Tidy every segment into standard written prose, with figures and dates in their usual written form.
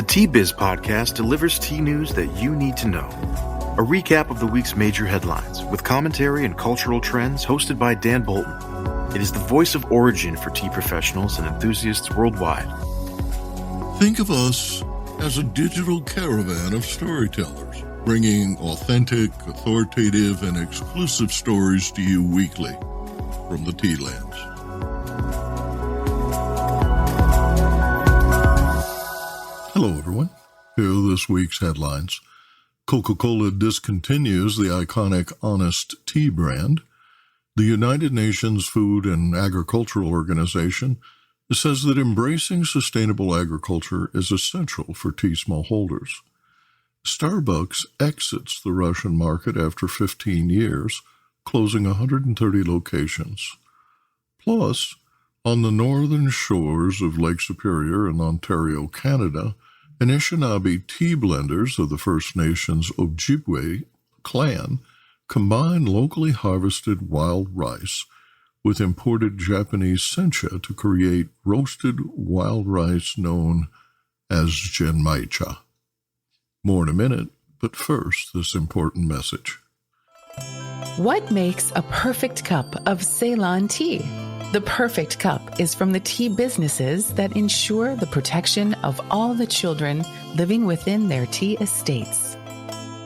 The Tea Biz podcast delivers tea news that you need to know. A recap of the week's major headlines with commentary and cultural trends hosted by Dan Bolton. It is the voice of origin for tea professionals and enthusiasts worldwide. Think of us as a digital caravan of storytellers, bringing authentic, authoritative, and exclusive stories to you weekly from the tea lands. Hello, everyone. Here are this week's headlines. Coca-Cola discontinues the iconic Honest Tea brand. The United Nations Food and Agricultural Organization says that embracing sustainable agriculture is essential for tea smallholders. Starbucks exits the Russian market after 15 years, closing 130 locations. Plus, on the northern shores of Lake Superior in Ontario, Canada, Anishinaabe tea blenders of the First Nations Obijwe clan combine locally harvested wild rice with imported Japanese sencha to create roasted wild rice known as Genmaicha. More in a minute, but first, this important message. What makes a perfect cup of Ceylon tea? The perfect cup is from the tea businesses that ensure the protection of all the children living within their tea estates.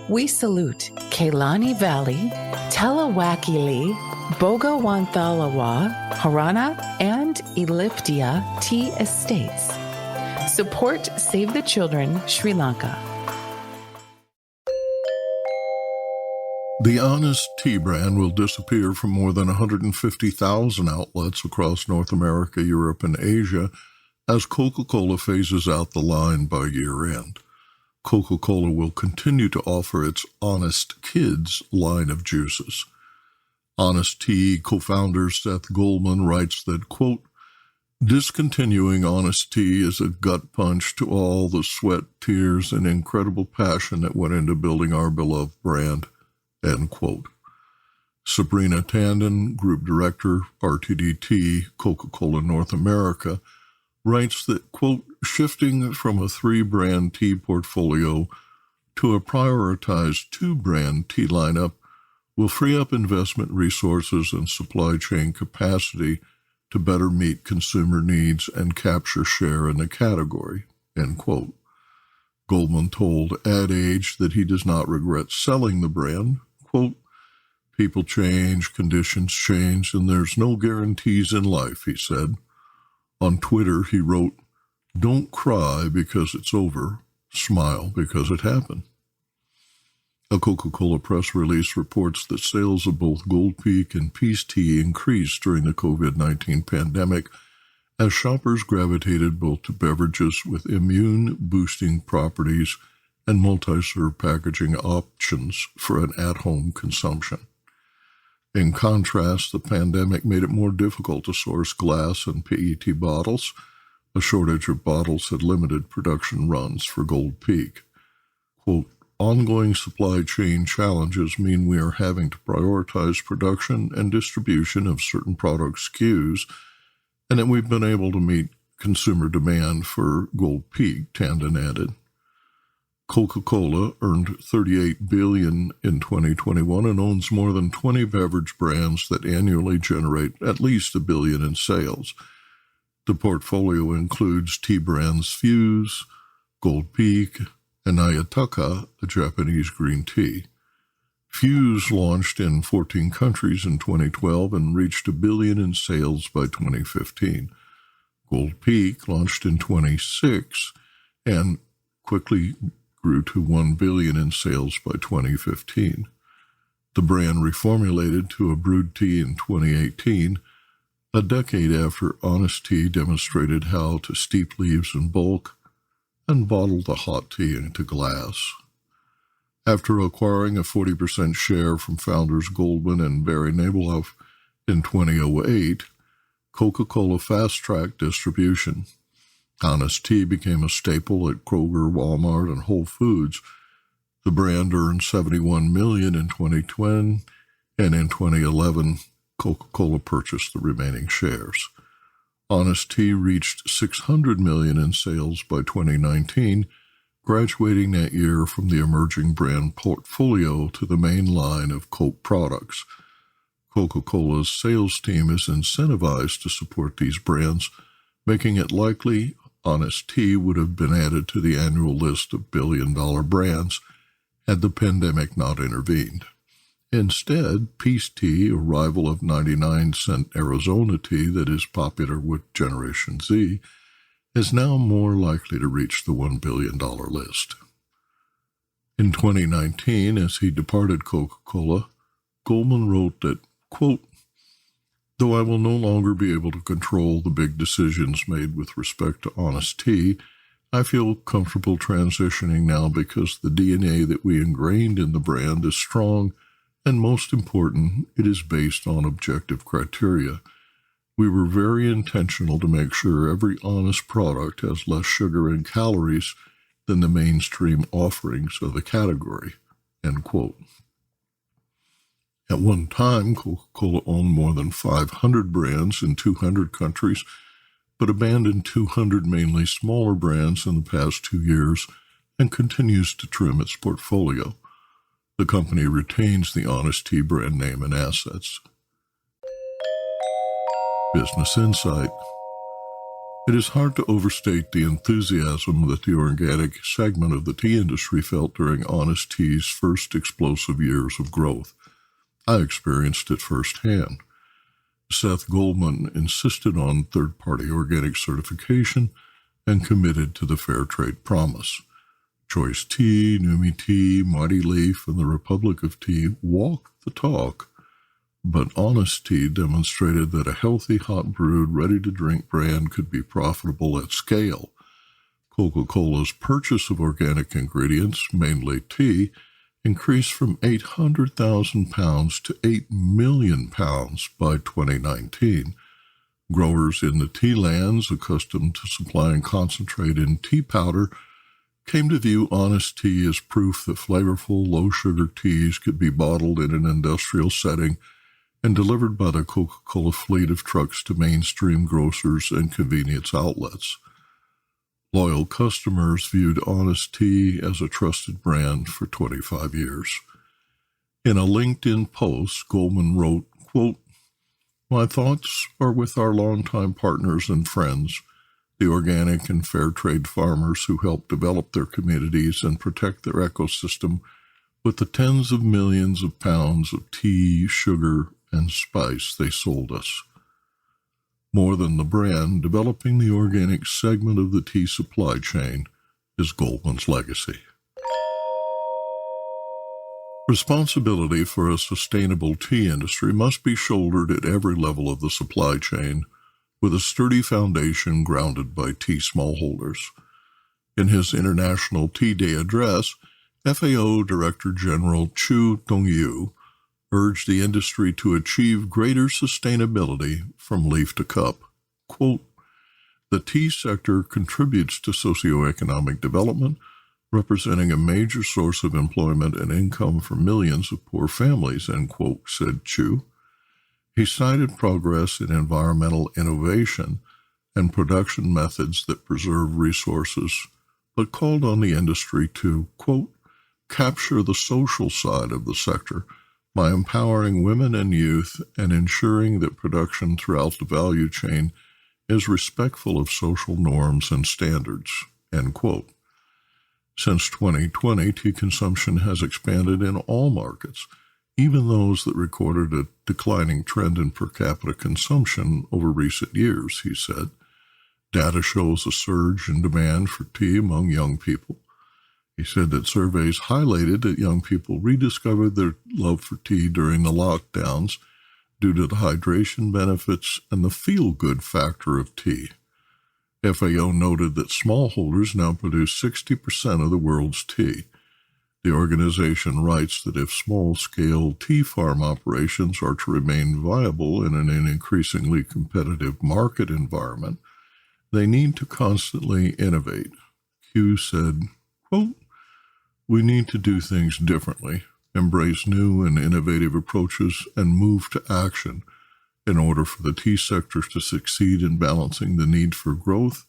We salute Kailani Valley, Talawakili, Bogawantalawa, Harana, and Elliptia tea estates. Support Save the Children, Sri Lanka. The Honest Tea brand will disappear from more than 150,000 outlets across North America, Europe, and Asia as Coca-Cola phases out the line by year-end. Coca-Cola will continue to offer its Honest Kids line of juices. Honest Tea co-founder Seth Goldman writes that, quote, "Discontinuing Honest Tea is a gut punch to all the sweat, tears, and incredible passion that went into building our beloved brand." End quote. Sabrina Tandon, Group Director, RTDT, Coca-Cola North America, writes that, quote, "Shifting from a 3-brand tea portfolio to a prioritized 2-brand tea lineup will free up investment resources and supply chain capacity to better meet consumer needs and capture share in the category," end quote. Goldman told Ad Age that he does not regret selling the brand. Quote, "People change, conditions change, and there's no guarantees in life," he said. On Twitter, he wrote, "Don't cry because it's over, smile because it happened." A Coca-Cola press release reports that sales of both Gold Peak and Peace Tea increased during the COVID-19 pandemic as shoppers gravitated both to beverages with immune-boosting properties and multi-serve packaging options for an at-home consumption. In contrast, the pandemic made it more difficult to source glass and PET bottles. A shortage of bottles had limited production runs for Gold Peak. Quote, "Ongoing supply chain challenges mean we are having to prioritize production and distribution of certain product SKUs, and that we've been able to meet consumer demand for Gold Peak," Tandon added. Coca-Cola earned $38 billion in 2021 and owns more than 20 beverage brands that annually generate at least $1 billion in sales. The portfolio includes tea brands Fuse, Gold Peak, and Ayataka, a Japanese green tea. Fuse launched in 14 countries in 2012 and reached $1 billion in sales by 2015. Gold Peak launched in 26 and quickly grew to $1 billion in sales by 2015. The brand reformulated to a brewed tea in 2018, a decade after Honest Tea demonstrated how to steep leaves in bulk and bottle the hot tea into glass. After acquiring a 40% share from founders Goldman and Barry Naboloff in 2008, Coca-Cola fast-tracked distribution. Honest Tea became a staple at Kroger, Walmart, and Whole Foods. The brand earned $71 million in 2010, and in 2011, Coca-Cola purchased the remaining shares. Honest Tea reached $600 million in sales by 2019 graduating that year from the emerging brand portfolio to the main line of Coke products. Coca-Cola's sales team is incentivized to support these brands, making it likely Honest Tea would have been added to the annual list of billion-dollar brands had the pandemic not intervened. Instead, Peace Tea, a rival of 99-cent Arizona tea that is popular with Generation Z, is now more likely to reach the $1 billion list. In 2019, as he departed Coca-Cola, Goldman wrote that, quote, "Though I will no longer be able to control the big decisions made with respect to Honest Tea, I feel comfortable transitioning now because the DNA that we ingrained in the brand is strong, and most important, it is based on objective criteria. We were very intentional to make sure every Honest product has less sugar and calories than the mainstream offerings of the category," end quote. At one time, Coca-Cola owned more than 500 brands in 200 countries, but abandoned 200 mainly smaller brands in the past 2 years and continues to trim its portfolio. The company retains the Honest Tea brand name and assets. Business Insight. It is hard to overstate the enthusiasm that the organic segment of the tea industry felt during Honest Tea's first explosive years of growth. I experienced it firsthand. Seth Goldman insisted on third-party organic certification and committed to the fair trade promise. Choice Tea, Numi Tea, Mighty Leaf, and the Republic of Tea walked the talk, but Honest Tea demonstrated that a healthy, hot-brewed, ready-to-drink brand could be profitable at scale. Coca-Cola's purchase of organic ingredients, mainly tea, increased from 800,000 pounds to 8 million pounds by 2019. Growers in the tea lands, accustomed to supplying concentrate in tea powder, came to view Honest Tea as proof that flavorful, low-sugar teas could be bottled in an industrial setting and delivered by the Coca-Cola fleet of trucks to mainstream grocers and convenience outlets. Loyal customers viewed Honest Tea as a trusted brand for 25 years. In a LinkedIn post, Goldman wrote, quote, "My thoughts are with our longtime partners and friends, the organic and fair trade farmers who help develop their communities and protect their ecosystem with the tens of millions of pounds of tea, sugar, and spice they sold us. More than the brand, developing the organic segment of the tea supply chain is Goldman's legacy." Responsibility for a sustainable tea industry must be shouldered at every level of the supply chain, with a sturdy foundation grounded by tea smallholders. In his International Tea Day address, FAO Director General Chu Dong-yu urged the industry to achieve greater sustainability from leaf to cup. Quote, "The tea sector contributes to socioeconomic development, representing a major source of employment and income for millions of poor families," end quote, said Chu. He cited progress in environmental innovation and production methods that preserve resources, but called on the industry to, quote, "capture the social side of the sector by empowering women and youth and ensuring that production throughout the value chain is respectful of social norms and standards," end quote. Since 2020, tea consumption has expanded in all markets, even those that recorded a declining trend in per capita consumption over recent years, he said. Data shows a surge in demand for tea among young people. He said that surveys highlighted that young people rediscovered their love for tea during the lockdowns due to the hydration benefits and the feel-good factor of tea. FAO noted that smallholders now produce 60% of the world's tea. The organization writes that if small-scale tea farm operations are to remain viable in an increasingly competitive market environment, they need to constantly innovate. Q said, quote, "We need to do things differently, embrace new and innovative approaches, and move to action in order for the tea sector to succeed in balancing the need for growth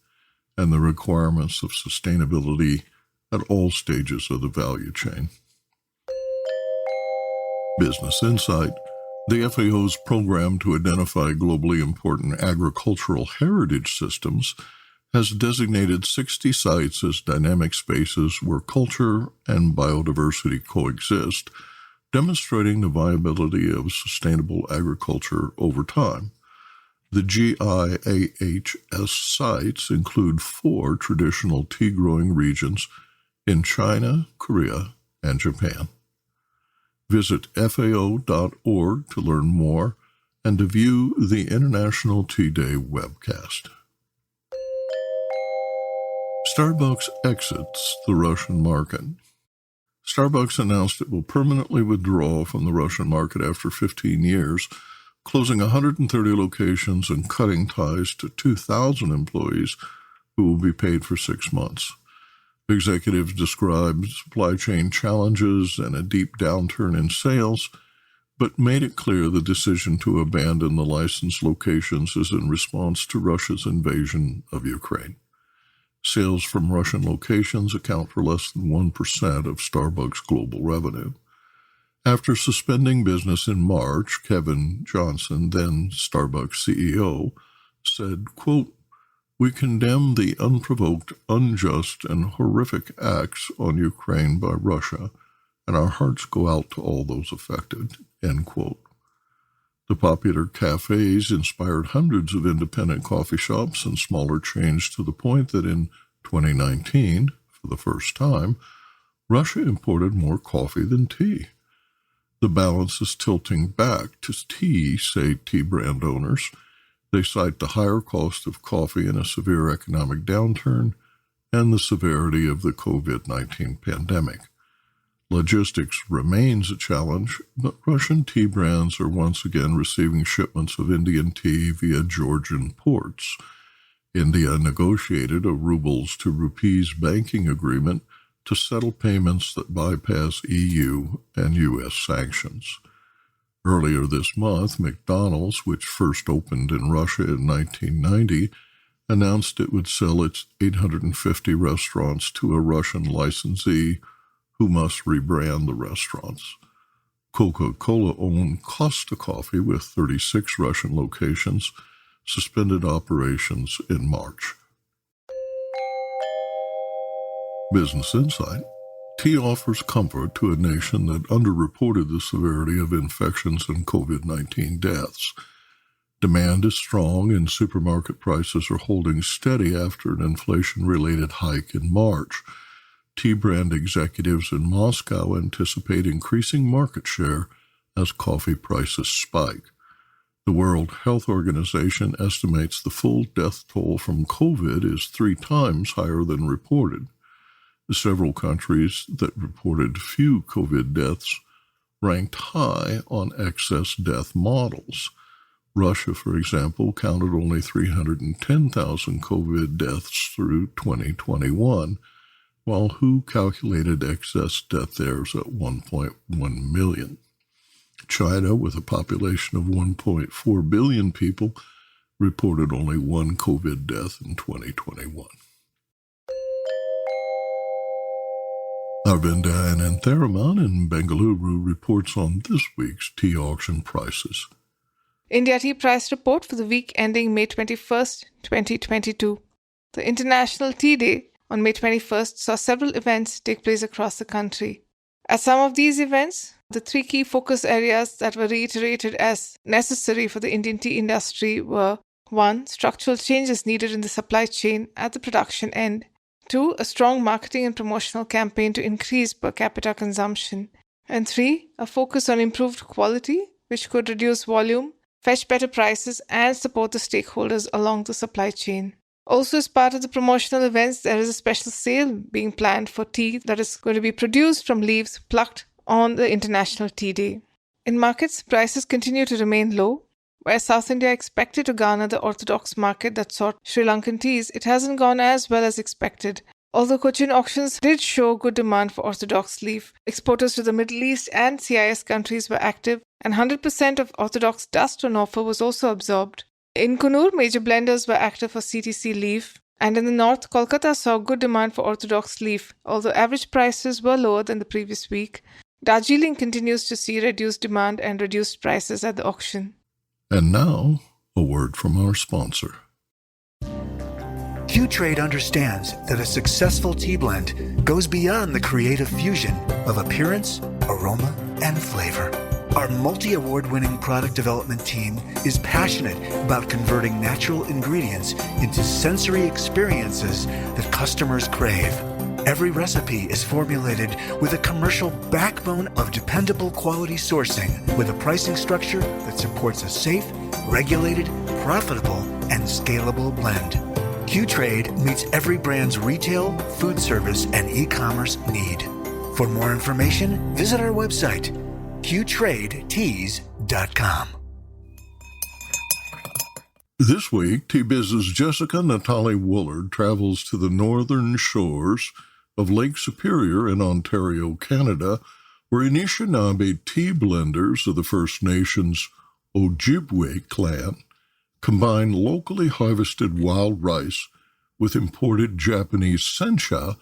and the requirements of sustainability at all stages of the value chain. Business Insight. The FAO's program to identify globally important agricultural heritage systems has designated 60 sites as dynamic spaces where culture and biodiversity coexist, demonstrating the viability of sustainable agriculture over time. The GIAHS sites include 4 traditional tea-growing regions in China, Korea, and Japan. Visit FAO.org to learn more and to view the International Tea Day webcast. Starbucks exits the Russian market. Starbucks announced it will permanently withdraw from the Russian market after 15 years, closing 130 locations and cutting ties to 2,000 employees who will be paid for 6 months. Executives described supply chain challenges and a deep downturn in sales, but made it clear the decision to abandon the licensed locations is in response to Russia's invasion of Ukraine. Sales from Russian locations account for less than 1% of Starbucks' global revenue. After suspending business in March, Kevin Johnson, then Starbucks CEO, said, quote, "We condemn the unprovoked, unjust, and horrific acts on Ukraine by Russia, and our hearts go out to all those affected," end quote. The popular cafes inspired hundreds of independent coffee shops and smaller chains to the point that in 2019, for the first time, Russia imported more coffee than tea. The balance is tilting back to tea, say tea brand owners. They cite the higher cost of coffee in a severe economic downturn and the severity of the COVID-19 pandemic. Logistics remains a challenge, but Russian tea brands are once again receiving shipments of Indian tea via Georgian ports. India negotiated a rubles to rupees banking agreement to settle payments that bypass EU and U.S. sanctions. Earlier this month, McDonald's, which first opened in Russia in 1990, announced it would sell its 850 restaurants to a Russian licensee who must rebrand the restaurants. Coca-Cola owned Costa Coffee, with 36 Russian locations, suspended operations in March. Business Insight. Tea offers comfort to a nation that underreported the severity of infections and COVID-19 deaths. Demand is strong and supermarket prices are holding steady after an inflation-related hike in March. Tea brand executives in Moscow anticipate increasing market share as coffee prices spike. The World Health Organization estimates the full death toll from COVID is 3 times higher than reported. Several countries that reported few COVID deaths ranked high on excess death models. Russia, for example, counted only 310,000 COVID deaths through 2021, while WHO calculated excess death there at 1.1 million. China, with a population of 1.4 billion people, reported only 1 COVID death in 2021. Arvinda Anantharaman in Bengaluru reports on this week's tea auction prices. India Tea Price Report for the week ending May 21st, 2022. The International Tea Day on May 21st saw several events take place across the country. At some of these events, the 3 key focus areas that were reiterated as necessary for the Indian tea industry were 1. Structural changes needed in the supply chain at the production end. 2. A strong marketing and promotional campaign to increase per capita consumption. And 3. A focus on improved quality, which could reduce volume, fetch better prices, and support the stakeholders along the supply chain. Also, as part of the promotional events, there is a special sale being planned for tea that is going to be produced from leaves plucked on the International Tea Day. In markets, prices continue to remain low. Where South India expected to garner the orthodox market that sought Sri Lankan teas, it hasn't gone as well as expected. Although Cochin auctions did show good demand for orthodox leaf, exporters to the Middle East and CIS countries were active, and 100% of orthodox dust on offer was also absorbed. In Kannur, major blenders were active for CTC leaf. And in the north, Kolkata saw good demand for orthodox leaf, although average prices were lower than the previous week. Darjeeling continues to see reduced demand and reduced prices at the auction. And now, a word from our sponsor. Q-Trade understands that a successful tea blend goes beyond the creative fusion of appearance, aroma, and flavor. Our multi-award-winning product development team is passionate about converting natural ingredients into sensory experiences that customers crave. Every recipe is formulated with a commercial backbone of dependable quality sourcing with a pricing structure that supports a safe, regulated, profitable, and scalable blend. Q-Trade meets every brand's retail, food service, and e-commerce need. For more information, visit our website, qtradeteas.com. This week, T-Biz's Jessica Natale Woollard travels to the northern shores of Lake Superior in Ontario, Canada, where Anishinaabe tea blenders of the First Nations Obijwe clan combine locally harvested wild rice with imported Japanese sencha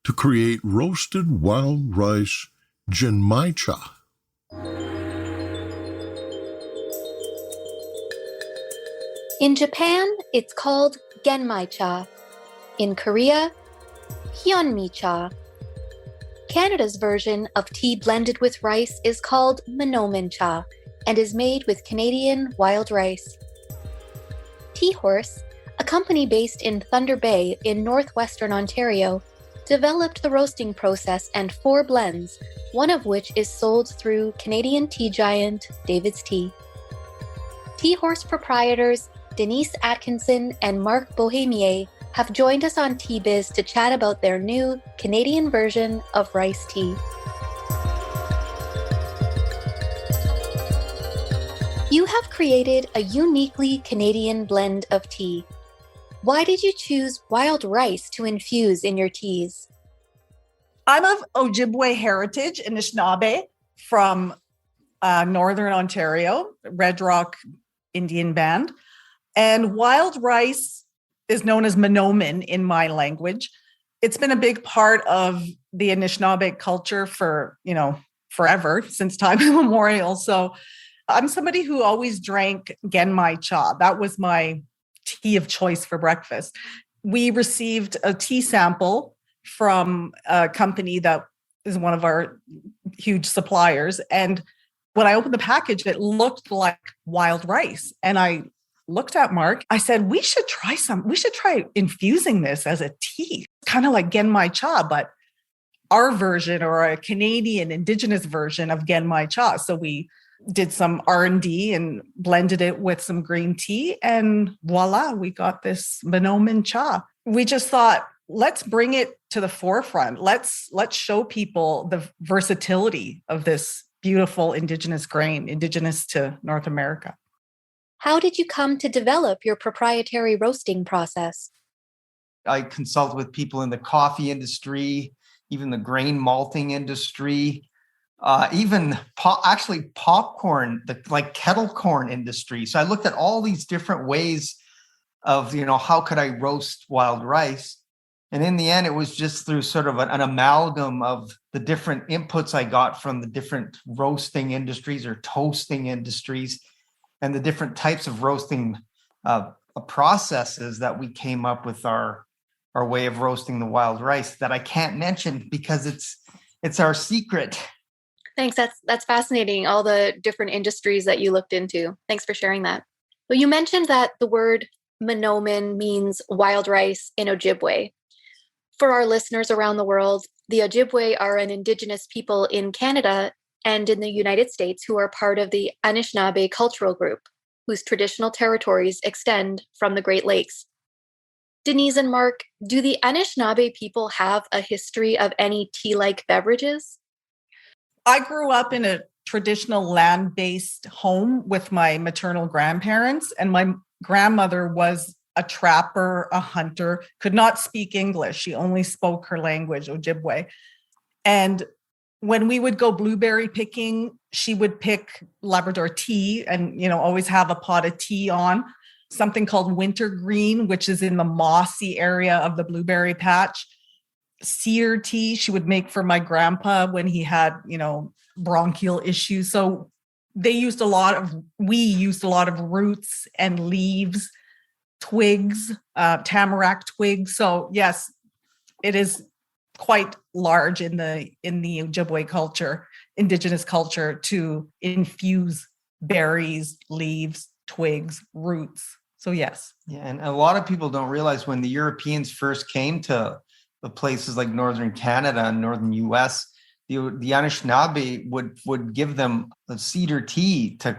to create roasted wild rice Genmaicha. In Japan, it's called Genmaicha. In Korea, hyeonmi-cha. Canada's version of tea blended with rice is called ManoominCha and is made with Canadian wild rice. Tea Horse, a company based in Thunder Bay in northwestern Ontario, developed the roasting process and 4 blends, one of which is sold through Canadian tea giant David's Tea. Tea Horse proprietors Denise Atkinson and Marc Bohémier have joined us on Tea Biz to chat about their new Canadian version of rice tea. You have created a uniquely Canadian blend of tea. Why did you choose wild rice to infuse in your teas? I'm of Obijwe heritage, Anishinaabe, from Northern Ontario, Red Rock Indian band. And wild rice is known as manoomin in my language. It's been a big part of the Anishinaabe culture for, forever, since time immemorial. So I'm somebody who always drank Genmaicha. That was my tea of choice for breakfast. We received a tea sample from a company that is one of our huge suppliers. And when I opened the package, it looked like wild rice. And I looked at Marc. I said, we should try infusing this as a tea, kind of like Genmaicha, but our version or a Canadian Indigenous version of Genmaicha. So we did some R&D and blended it with some green tea, and voila, we got this ManoominCha. We just thought, let's bring it to the forefront. Let's show people the versatility of this beautiful Indigenous grain, Indigenous to North America. How did you come to develop your proprietary roasting process? I consult with people in the coffee industry, even the grain malting industry, even popcorn, like kettle corn industry. So I looked at all these different ways of, how could I roast wild rice? And in the end, it was just through sort of an amalgam of the different inputs I got from the different roasting industries or toasting industries and the different types of roasting processes that we came up with our way of roasting the wild rice that I can't mention because it's our secret. Thanks. That's fascinating, all the different industries that you looked into. Thanks for sharing that. Well, you mentioned that the word manoomin means wild rice in Ojibwe. For our listeners around the world, the Ojibwe are an Indigenous people in Canada and in the United States who are part of the Anishinaabe cultural group, whose traditional territories extend from the Great Lakes. Denise and Marc, do the Anishinaabe people have a history of any tea-like beverages? I grew up in a traditional land-based home with my maternal grandparents, and my grandmother was a trapper, a hunter, could not speak English. She only spoke her language, Ojibwe. And when we would go blueberry picking, she would pick Labrador tea and, always have a pot of tea on. something called wintergreen, which is in the mossy area of the blueberry patch. Cedar tea she would make for my grandpa when he had, bronchial issues. So we used a lot of roots and leaves, twigs, tamarack twigs. So yes, it is quite large in the Ojibwe culture, Indigenous culture, to infuse berries, leaves, twigs, roots. So yes. Yeah, and a lot of people don't realize when the Europeans first came to the places like northern Canada and northern US, the Anishinaabe would give them a cedar tea to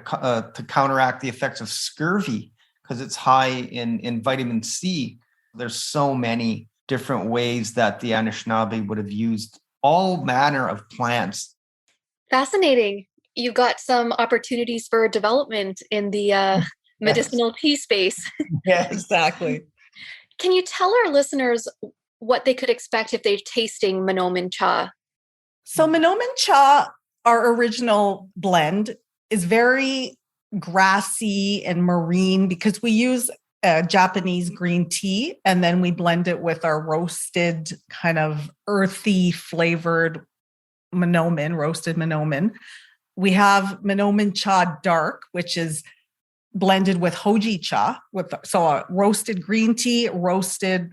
counteract the effects of scurvy because it's high in vitamin C. There's so many different ways that the Anishinaabe would have used all manner of plants. Fascinating. You've got some opportunities for development in the medicinal tea space. Yes, exactly. Can you tell our listeners what they could expect if they're tasting ManoominCha? So ManoominCha, our original blend, is very grassy and marine because we use Japanese green tea and then we blend it with our roasted, kind of earthy flavored roasted manoomin. We have ManoominCha Dark, which is blended with hoji cha, so a roasted green tea, roasted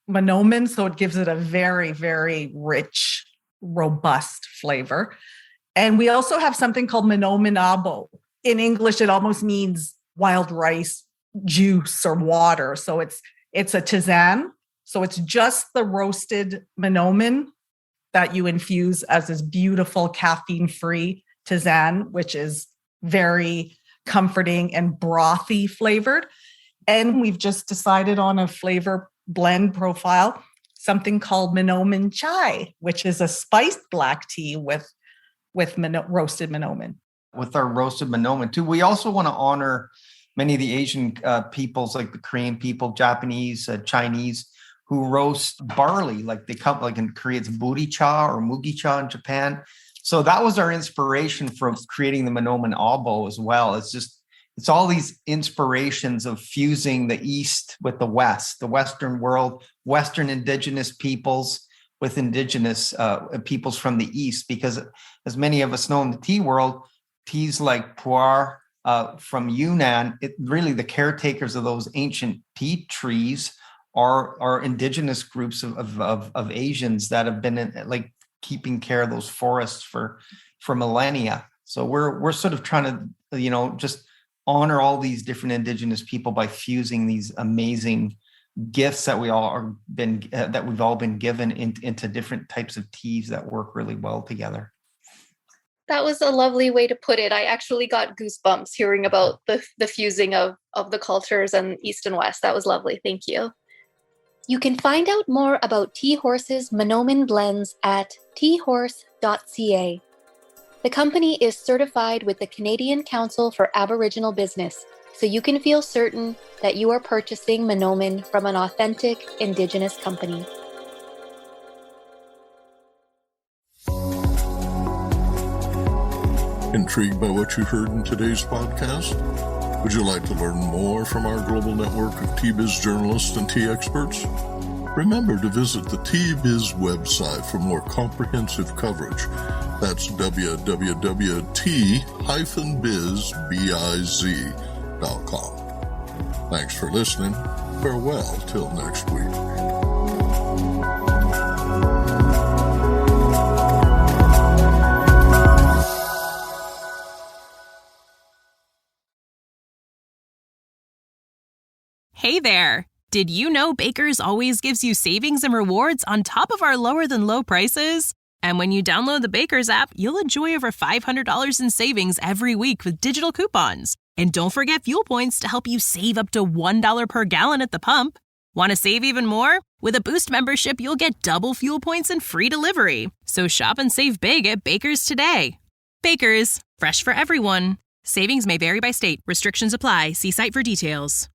manoomin. So it gives it a very, very rich, robust flavor. And we also have something called Manoominaabo. In English, it almost means wild rice juice or water. So it's a tisane. So it's just the roasted manoomin that you infuse as this beautiful caffeine-free tisane, which is very comforting and brothy flavored. And we've just decided on a flavor blend profile, something called ManoominCha, which is a spiced black tea with roasted manoomin. With our roasted manoomin too. We also want to honor many of the Asian peoples, like the Korean people, Japanese, Chinese, who roast barley, like they come, like in Korea, it's buri-cha or mugi-cha in Japan. So that was our inspiration for creating the Manoominaabo as well. It's all these inspirations of fusing the East with the West, the Western world, Western Indigenous peoples with Indigenous peoples from the East. Because as many of us know in the tea world, teas like pu'er from Yunnan, really the caretakers of those ancient tea trees are Indigenous groups of Asians that have been keeping care of those forests for millennia. So we're sort of trying to, just honor all these different Indigenous people by fusing these amazing gifts that we've all been given into different types of teas that work really well together. That was a lovely way to put it. I actually got goosebumps hearing about the fusing of the cultures and East and West. That was lovely. Thank you. You can find out more about Tea Horse's manoomin blends at teahorse.ca. The company is certified with the Canadian Council for Aboriginal Business, so you can feel certain that you are purchasing manoomin from an authentic Indigenous company. Intrigued by what you heard in today's podcast? Would you like to learn more from our global network of Tea Biz journalists and tea experts? Remember to visit the Tea Biz website for more comprehensive coverage. That's www.tea-biz.com. Thanks for listening. Farewell till next week. Hey there! Did you know Baker's always gives you savings and rewards on top of our lower-than-low prices? And when you download the Baker's app, you'll enjoy over $500 in savings every week with digital coupons. And don't forget fuel points to help you save up to $1 per gallon at the pump. Want to save even more? With a Boost membership, you'll get double fuel points and free delivery. So shop and save big at Baker's today. Baker's, fresh for everyone. Savings may vary by state. Restrictions apply. See site for details.